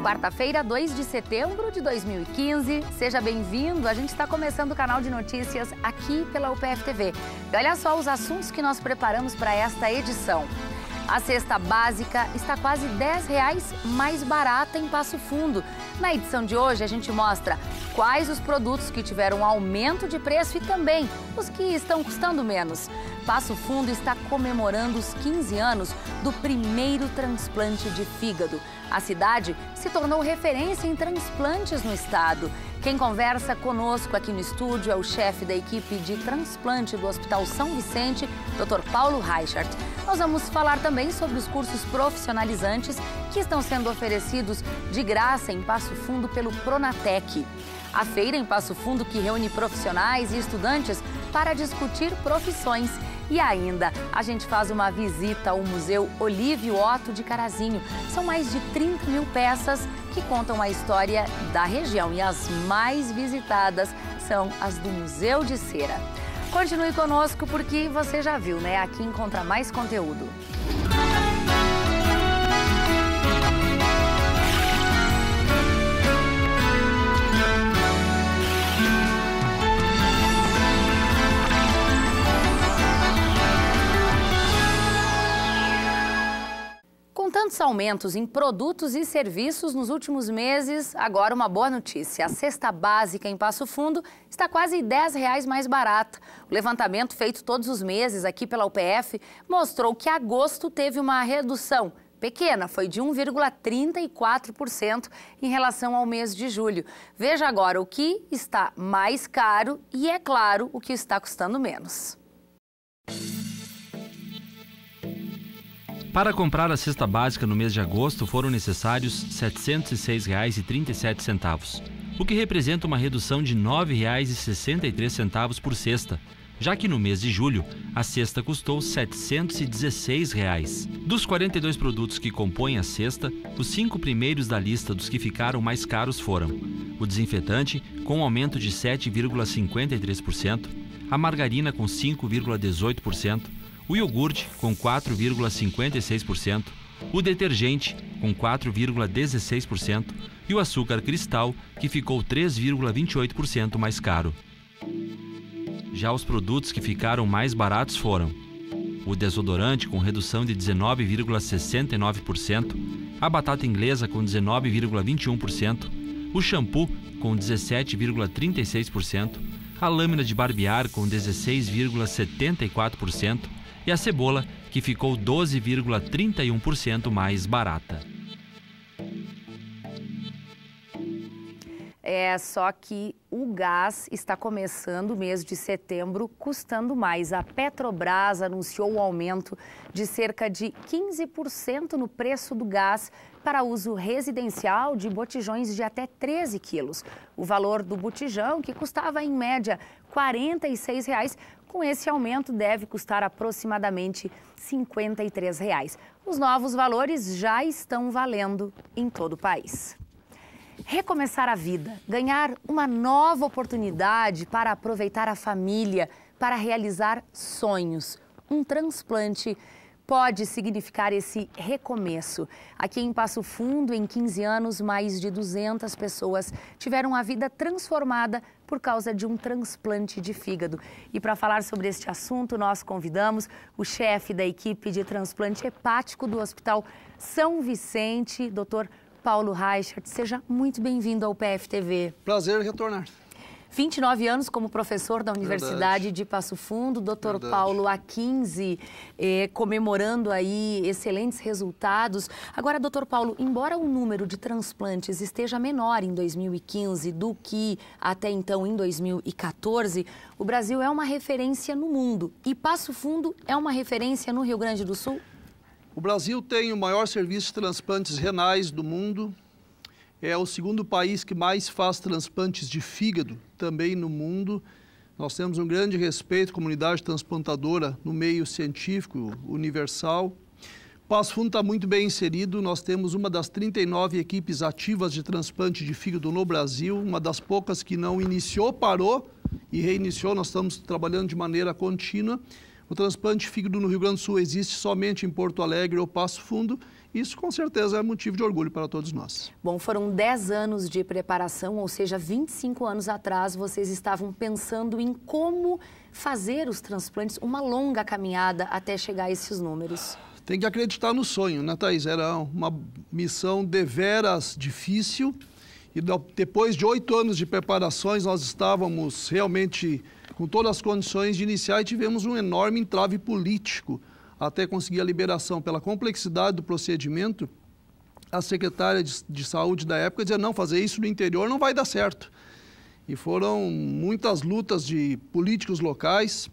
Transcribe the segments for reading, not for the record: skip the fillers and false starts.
Quarta-feira, 2 de setembro de 2015. Seja bem-vindo. A gente está começando o canal de notícias aqui pela UPF TV. E olha só os assuntos que nós preparamos para esta edição. A cesta básica está quase R$10 mais barata em Passo Fundo. Na edição de hoje, a gente mostra quais os produtos que tiveram aumento de preço e também os que estão custando menos. Passo Fundo está comemorando os 15 anos do primeiro transplante de fígado. A cidade se tornou referência em transplantes no estado. Quem conversa conosco aqui no estúdio é o chefe da equipe de transplante do Hospital São Vicente, Dr. Paulo Reichert. Nós vamos falar também sobre os cursos profissionalizantes que estão sendo oferecidos de graça em Passo Fundo pelo Pronatec. A feira em Passo Fundo que reúne profissionais e estudantes para discutir profissões. E ainda, a gente faz uma visita ao Museu Olívio Otto de Carazinho. São mais de 30 mil peças que contam a história da região e as mais visitadas são as do Museu de Cera. Continue conosco porque você já viu, né? Aqui encontra mais conteúdo. Com tantos aumentos em produtos e serviços nos últimos meses, agora uma boa notícia. A cesta básica em Passo Fundo está quase R$10 mais barata. O levantamento feito todos os meses aqui pela UPF mostrou que agosto teve uma redução pequena, foi de 1,34% em relação ao mês de julho. Veja agora o que está mais caro e, é claro, o que está custando menos. Para comprar a cesta básica no mês de agosto foram necessários R$ 706,37, o que representa uma redução de R$ 9,63 por cesta, já que no mês de julho a cesta custou R$ 716. Dos 42 produtos que compõem a cesta, os 5 primeiros da lista dos que ficaram mais caros foram o desinfetante, com um aumento de 7,53%, a margarina com 5,18%, o iogurte com 4,56%, o detergente com 4,16% e o açúcar cristal, que ficou 3,28% mais caro. Já os produtos que ficaram mais baratos foram o desodorante com redução de 19,69%, a batata inglesa com 19,21%, o shampoo com 17,36%, a lâmina de barbear com 16,74%, e a cebola, que ficou 12,31% mais barata. Só que o gás está começando o mês de setembro custando mais. A Petrobras anunciou um aumento de cerca de 15% no preço do gás para uso residencial de botijões de até 13 quilos. O valor do botijão, que custava em média R$ 46, com esse aumento deve custar aproximadamente R$ 53. Os novos valores já estão valendo em todo o país. Recomeçar a vida, ganhar uma nova oportunidade para aproveitar a família, para realizar sonhos. Um transplante pode significar esse recomeço. Aqui em Passo Fundo, em 15 anos, mais de 200 pessoas tiveram a vida transformada por causa de um transplante de fígado. E para falar sobre este assunto, nós convidamos o chefe da equipe de transplante hepático do Hospital São Vicente, Dr. Paulo Reichert. Seja muito bem-vindo ao UPF TV. Prazer retornar. 29 anos como professor da Universidade de Passo Fundo, Dr. Paulo, há 15, comemorando aí excelentes resultados. Agora, Dr. Paulo, embora o número de transplantes esteja menor em 2015 do que até então em 2014, o Brasil é uma referência no mundo e Passo Fundo é uma referência no Rio Grande do Sul? O Brasil tem o maior serviço de transplantes renais do mundo. É o segundo país que mais faz transplantes de fígado também no mundo. Nós temos um grande respeito à comunidade transplantadora no meio científico universal. Passo Fundo está muito bem inserido. Nós temos uma das 39 equipes ativas de transplante de fígado no Brasil, uma das poucas que não iniciou, parou e reiniciou. Nós estamos trabalhando de maneira contínua. O transplante de fígado no Rio Grande do Sul existe somente em Porto Alegre ou Passo Fundo. Isso, com certeza, é motivo de orgulho para todos nós. Bom, foram 10 anos de preparação, ou seja, 25 anos atrás, vocês estavam pensando em como fazer os transplantes, uma longa caminhada até chegar a esses números. Tem que acreditar no sonho, né, Thaís? Era uma missão deveras difícil. E depois de 8 anos de preparações, nós estávamos realmente com todas as condições de iniciar e tivemos um enorme entrave político até conseguir a liberação. Pela complexidade do procedimento, a secretária de saúde da época dizia, não, fazer isso no interior não vai dar certo. E foram muitas lutas de políticos locais,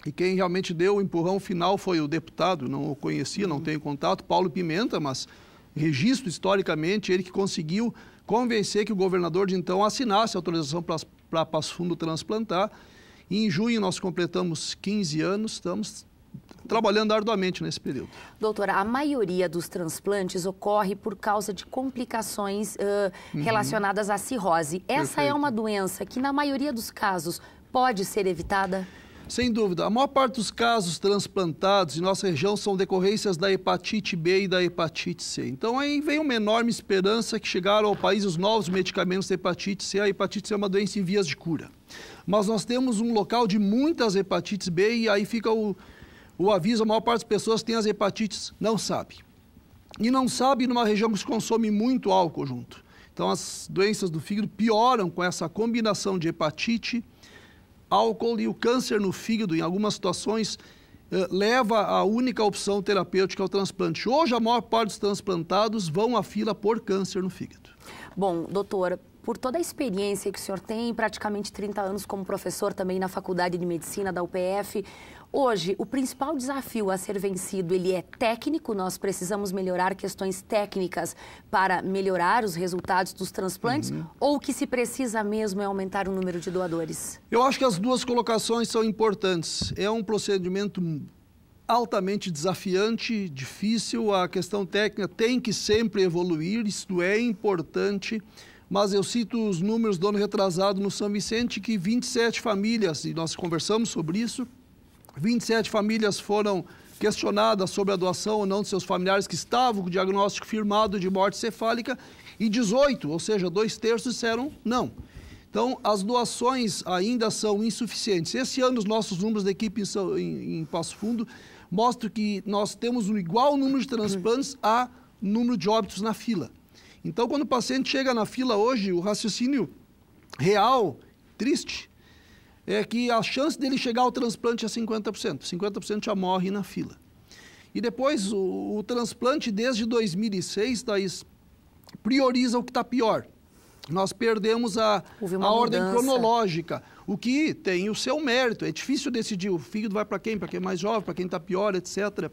e quem realmente deu o empurrão final foi o deputado, não o conhecia, não tenho contato, Paulo Pimenta, mas registro historicamente, ele que conseguiu convencer que o governador de então assinasse a autorização para Passo Fundo transplantar. E em junho nós completamos 15 anos, estamos trabalhando arduamente nesse período. Doutora, a maioria dos transplantes ocorre por causa de complicações relacionadas à cirrose. Essa é uma doença que, na maioria dos casos, pode ser evitada? Sem dúvida. A maior parte dos casos transplantados em nossa região são decorrências da hepatite B e da hepatite C. Então, aí vem uma enorme esperança que chegaram ao país os novos medicamentos da hepatite C. A hepatite C é uma doença em vias de cura. Mas nós temos um local de muitas hepatites B e aí fica o aviso, a maior parte das pessoas que têm as hepatites não sabe. E não sabe numa região que se consome muito álcool junto. Então, as doenças do fígado pioram com essa combinação de hepatite, álcool, e o câncer no fígado, em algumas situações, leva à única opção terapêutica ao transplante. Hoje, a maior parte dos transplantados vão à fila por câncer no fígado. Bom, doutora, por toda a experiência que o senhor tem, praticamente 30 anos como professor também na Faculdade de Medicina da UPF, hoje, o principal desafio a ser vencido, ele é técnico, nós precisamos melhorar questões técnicas para melhorar os resultados dos transplantes, ou o que se precisa mesmo é aumentar o número de doadores? Eu acho que as duas colocações são importantes. É um procedimento altamente desafiante, difícil, a questão técnica tem que sempre evoluir, isso é importante. Mas eu cito os números do ano retrasado no São Vicente, que 27 famílias, e nós conversamos sobre isso, 27 famílias foram questionadas sobre a doação ou não de seus familiares que estavam com o diagnóstico firmado de morte cefálica, e 18, ou seja, 2/3 disseram não. Então, as doações ainda são insuficientes. Esse ano, os nossos números da equipe em Passo Fundo mostram que nós temos um igual número de transplantes a número de óbitos na fila. Então, quando o paciente chega na fila hoje, o raciocínio real, triste, é que a chance dele chegar ao transplante é 50%. 50% já morre na fila. E depois, o transplante, desde 2006, Thaís, prioriza o que está pior. Nós perdemos a ordem cronológica, o que tem o seu mérito. É difícil decidir o fígado vai para quem é mais jovem, para quem está pior, etc.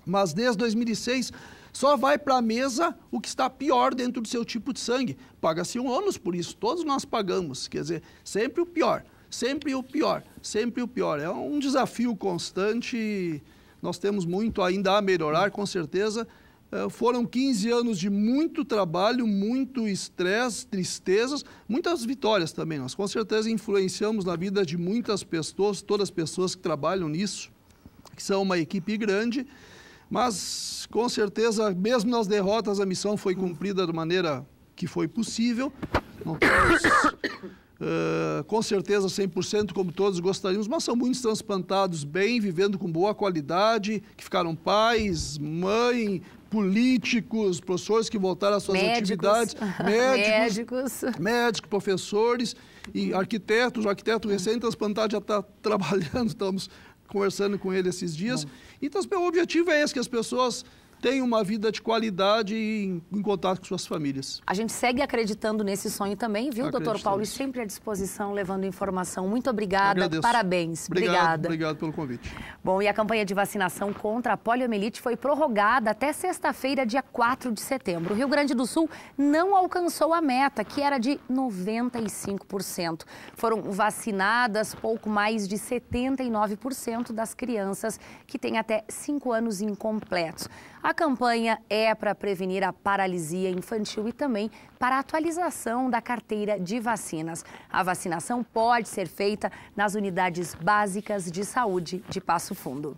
Mas desde 2006... só vai para a mesa o que está pior dentro do seu tipo de sangue. Paga-se um ônus por isso, todos nós pagamos. Quer dizer, sempre o pior, sempre o pior, sempre o pior. É um desafio constante, nós temos muito ainda a melhorar, com certeza. Foram 15 anos de muito trabalho, muito estresse, tristezas, muitas vitórias também. Nós com certeza influenciamos na vida de muitas pessoas, todas as pessoas que trabalham nisso, que são uma equipe grande. Mas, com certeza, mesmo nas derrotas, a missão foi cumprida da maneira que foi possível. Não temos, com certeza, 100% como todos gostaríamos, mas são muitos transplantados bem, vivendo com boa qualidade, que ficaram pais, mãe, políticos, professores que voltaram às suas atividades, médicos, professores e arquitetos. O arquiteto recém-transplantado já está trabalhando, estamos conversando com ele esses dias. Então, o objetivo é esse, que as pessoas tenham uma vida de qualidade em contato com suas famílias. A gente segue acreditando nesse sonho também, viu, doutor Paulo? E sempre à disposição, levando informação. Muito obrigada, parabéns. Obrigada. Obrigado pelo convite. Bom, e a campanha de vacinação contra a poliomielite foi prorrogada até sexta-feira, dia 4 de setembro. O Rio Grande do Sul não alcançou a meta, que era de 95%. Foram vacinadas pouco mais de 79% das crianças que têm até 5 anos incompletos. A campanha é para prevenir a paralisia infantil e também para a atualização da carteira de vacinas. A vacinação pode ser feita nas unidades básicas de saúde de Passo Fundo.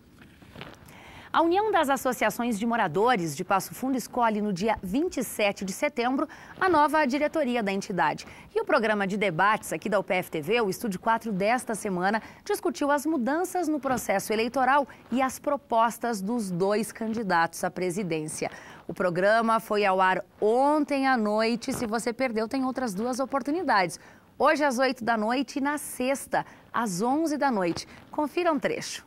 A União das Associações de Moradores de Passo Fundo escolhe no dia 27 de setembro a nova diretoria da entidade. E o programa de debates aqui da UPF-TV, o Estúdio 4 desta semana, discutiu as mudanças no processo eleitoral e as propostas dos 2 candidatos à presidência. O programa foi ao ar ontem à noite. Se você perdeu, tem outras 2 oportunidades. Hoje às 8 da noite e na sexta, às 11 da noite. Confira um trecho.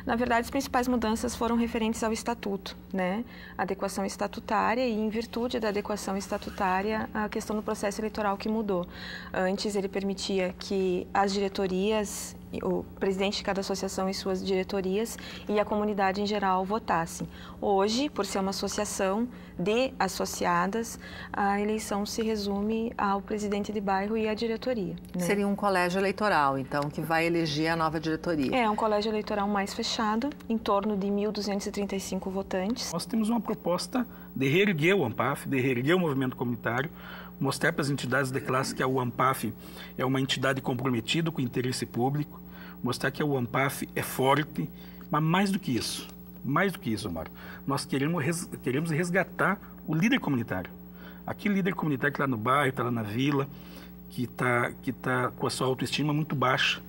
Na verdade, as principais mudanças foram referentes ao estatuto, né? Adequação estatutária e, em virtude da adequação estatutária, a questão do processo eleitoral que mudou. Antes, ele permitia que as diretorias, o presidente de cada associação e suas diretorias e a comunidade em geral votassem. Hoje, por ser uma associação de associadas, a eleição se resume ao presidente de bairro e à diretoria, né? Seria um colégio eleitoral, então, que vai eleger a nova diretoria. É um colégio eleitoral mais fechado, em torno de 1.235 votantes. Nós temos uma proposta de reerguer o ANPAF, de reerguer o movimento comunitário, mostrar para as entidades de classe que a UANPAF é uma entidade comprometida com o interesse público, mostrar que a UANPAF é forte, mas mais do que isso, Mário, nós queremos resgatar o líder comunitário. Aquele líder comunitário que está no bairro, está lá na vila, que está com a sua autoestima muito baixa.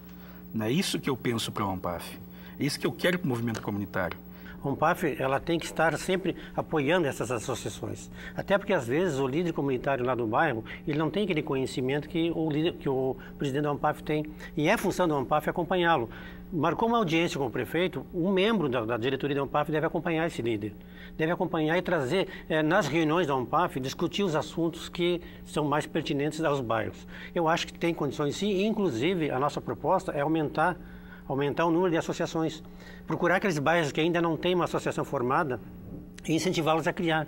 Não é isso que eu penso para a UANPAF, é isso que eu quero para o movimento comunitário. A UNPAF, ela tem que estar sempre apoiando essas associações. Até porque, às vezes, o líder comunitário lá do bairro, ele não tem aquele conhecimento que o presidente da UNPAF tem. E é função da UNPAF acompanhá-lo. Marcou uma audiência com o prefeito, um membro da diretoria da UNPAF deve acompanhar esse líder. Deve acompanhar e trazer, nas reuniões da UNPAF, discutir os assuntos que são mais pertinentes aos bairros. Eu acho que tem condições sim, e, inclusive, a nossa proposta é aumentar o número de associações, procurar aqueles bairros que ainda não têm uma associação formada e incentivá-los a criar.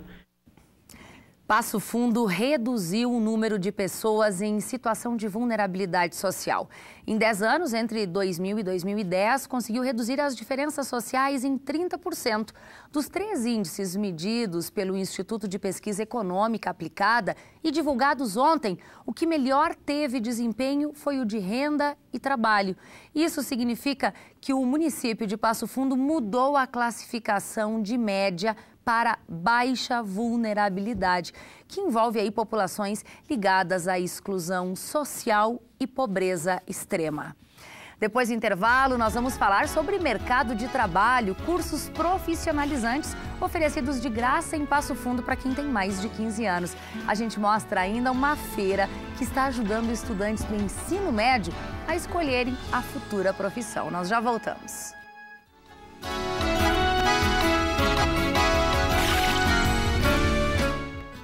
Passo Fundo reduziu o número de pessoas em situação de vulnerabilidade social. Em 10 anos, entre 2000 e 2010, conseguiu reduzir as diferenças sociais em 30%. Dos 3 índices medidos pelo Instituto de Pesquisa Econômica Aplicada e divulgados ontem, o que melhor teve desempenho foi o de renda e trabalho. Isso significa que o município de Passo Fundo mudou a classificação de média para baixa vulnerabilidade, que envolve aí populações ligadas à exclusão social e pobreza extrema. Depois do intervalo, nós vamos falar sobre mercado de trabalho, cursos profissionalizantes oferecidos de graça em Passo Fundo para quem tem mais de 15 anos. A gente mostra ainda uma feira que está ajudando estudantes do ensino médio a escolherem a futura profissão. Nós já voltamos.